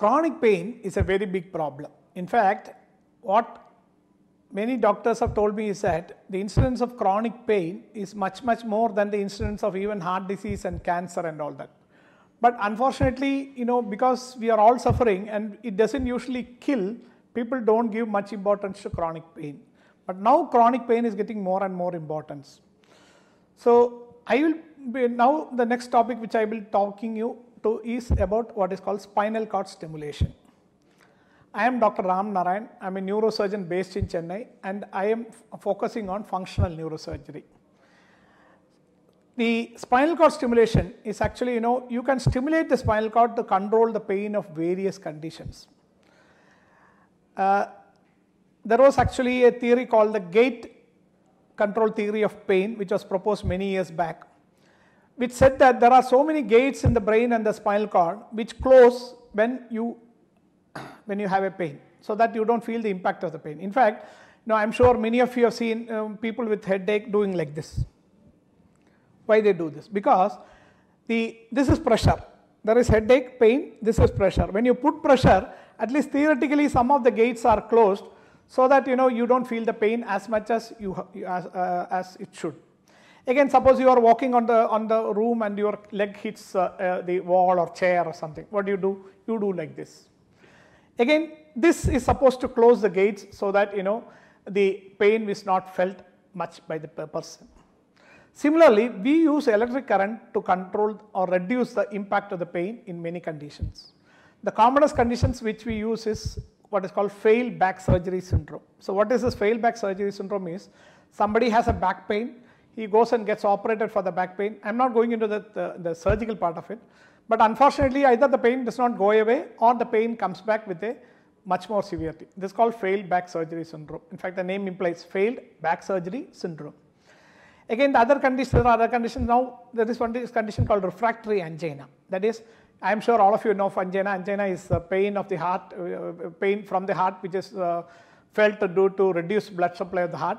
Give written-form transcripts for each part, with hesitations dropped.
Chronic pain is a very big problem. In fact, what many doctors have told me is that the incidence of chronic pain is much more than the incidence of even heart disease and cancer and all that. But unfortunately, because we are all suffering and it doesn't usually kill, people don't give much importance to chronic pain. But now chronic pain is getting more and more importance. So now the next topic which I will be talking you to is about what is called spinal cord stimulation. I am Dr. Ram Narayan. I am a neurosurgeon based in Chennai and I am focusing on functional neurosurgery. The spinal cord stimulation is actually, you can stimulate the spinal cord to control the pain of various conditions. There was actually a theory called the gate control theory of pain, which was proposed many years back, which said that there are so many gates in the brain and the spinal cord which close when you have a pain, so that you don't feel the impact of the pain. In fact, I'm sure many of you have seen people with headache doing like this. Why they do this? Because this is pressure. There is headache, pain, this is pressure. When you put pressure, at least theoretically some of the gates are closed so that you don't feel the pain as much as as it should. Again, suppose you are walking on the room and your leg hits the wall or chair or something. What do? You do like this. Again, this is supposed to close the gates so that the pain is not felt much by the person. Similarly, we use electric current to control or reduce the impact of the pain in many conditions. The commonest conditions which we use is what is called failed back surgery syndrome. So what is this failed back surgery syndrome is, somebody has a back pain, he goes and gets operated for the back pain. I am not going into the surgical part of it, but unfortunately either the pain does not go away or the pain comes back with a much more severity. This is called failed back surgery syndrome. In fact, the name implies failed back surgery syndrome. Again, the other conditions, there are other conditions now. There is one condition called refractory angina. That is, I am sure all of you know of angina. Angina is pain of the heart, pain from the heart which is felt due to reduced blood supply of the heart.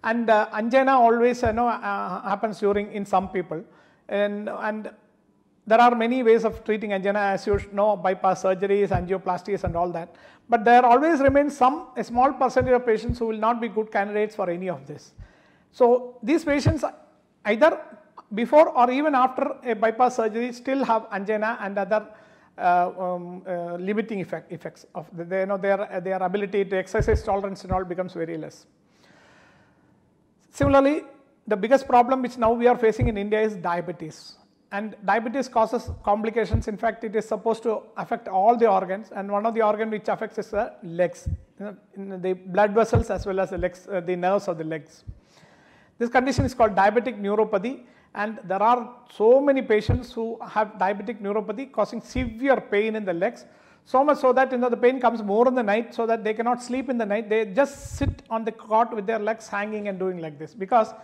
And angina always happens in some people. And there are many ways of treating angina, as you know, bypass surgeries, angioplasties and all that. But there always remains a small percentage of patients who will not be good candidates for any of this. So these patients either before or even after a bypass surgery still have angina and other limiting effects of their ability to exercise tolerance and all becomes very less. Similarly, the biggest problem which now we are facing in India is diabetes. And diabetes causes complications. In fact, it is supposed to affect all the organs, and one of the organs which affects is the legs, the blood vessels as well as the legs, the nerves of the legs. This condition is called diabetic neuropathy, and there are so many patients who have diabetic neuropathy causing severe pain in the legs, so much so that the pain comes more in the night, so that they cannot sleep in the night. They just sit on the cot with their legs hanging and doing like this, because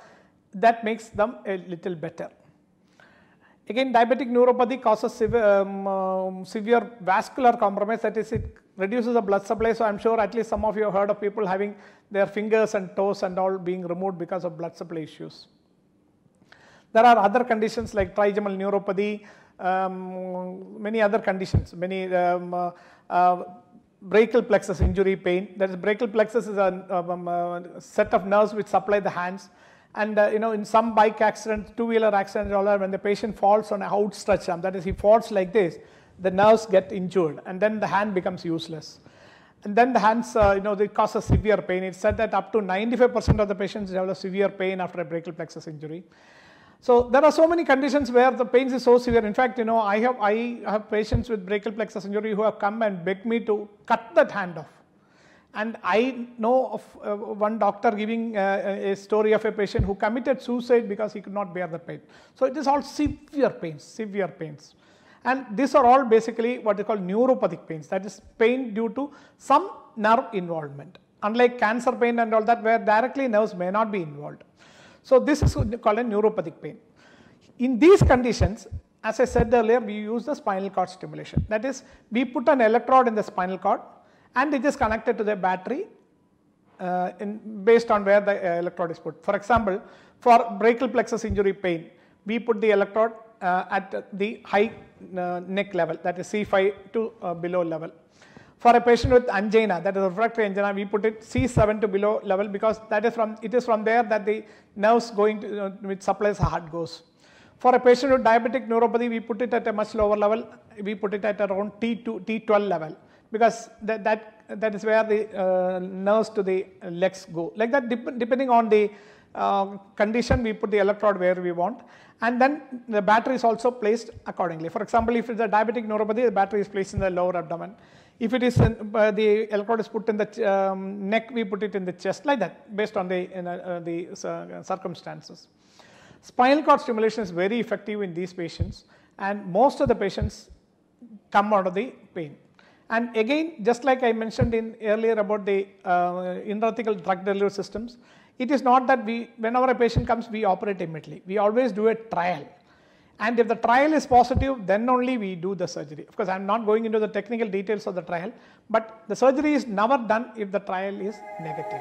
that makes them a little better. Again, diabetic neuropathy causes severe vascular compromise, that is, it reduces the blood supply. So I am sure at least some of you have heard of people having their fingers and toes and all being removed because of blood supply issues. There are other conditions like trigeminal neuropathy, many other conditions, many brachial plexus injury pain. That is, brachial plexus is a set of nerves which supply the hands. And in some bike accidents, two-wheeler accidents, when the patient falls on an outstretched arm, that is, he falls like this, the nerves get injured and then the hand becomes useless. And then the hands, they cause a severe pain. It's said that up to 95% of the patients develop severe pain after a brachial plexus injury. So there are so many conditions where the pain is so severe. In fact, I have patients with brachial plexus injury who have come and begged me to cut that hand off. And I know of one doctor giving a story of a patient who committed suicide because he could not bear the pain. So it is all severe pains, And these are all basically what they call neuropathic pains, that is pain due to some nerve involvement. Unlike cancer pain and all that, where directly nerves may not be involved. So this is called a neuropathic pain. In these conditions, as I said earlier, we use the spinal cord stimulation. That is, we put an electrode in the spinal cord and it is connected to the battery based on where the electrode is put. For example, for brachial plexus injury pain, we put the electrode at the high neck level, that is C5 to below level. For a patient with angina, that is refractory angina, we put it C7 to below level because it is from there that the nerves going to, which supplies the heart goes. For a patient with diabetic neuropathy, we put it at a much lower level. We put it at around T12 level because that is where the nerves to the legs go. Like that, depending on the condition, we put the electrode where we want, and then the battery is also placed accordingly. For example, if it's a diabetic neuropathy, the battery is placed in the lower abdomen. If it is the electrode is put in the neck, we put it in the chest, like that, based on the circumstances. Spinal cord stimulation is very effective in these patients, and most of the patients come out of the pain. And again, just like I mentioned earlier about the intrathecal drug delivery systems, it is not that whenever a patient comes, we operate immediately. We always do a trial. And if the trial is positive, then only we do the surgery. Of course, I am not going into the technical details of the trial, but the surgery is never done if the trial is negative.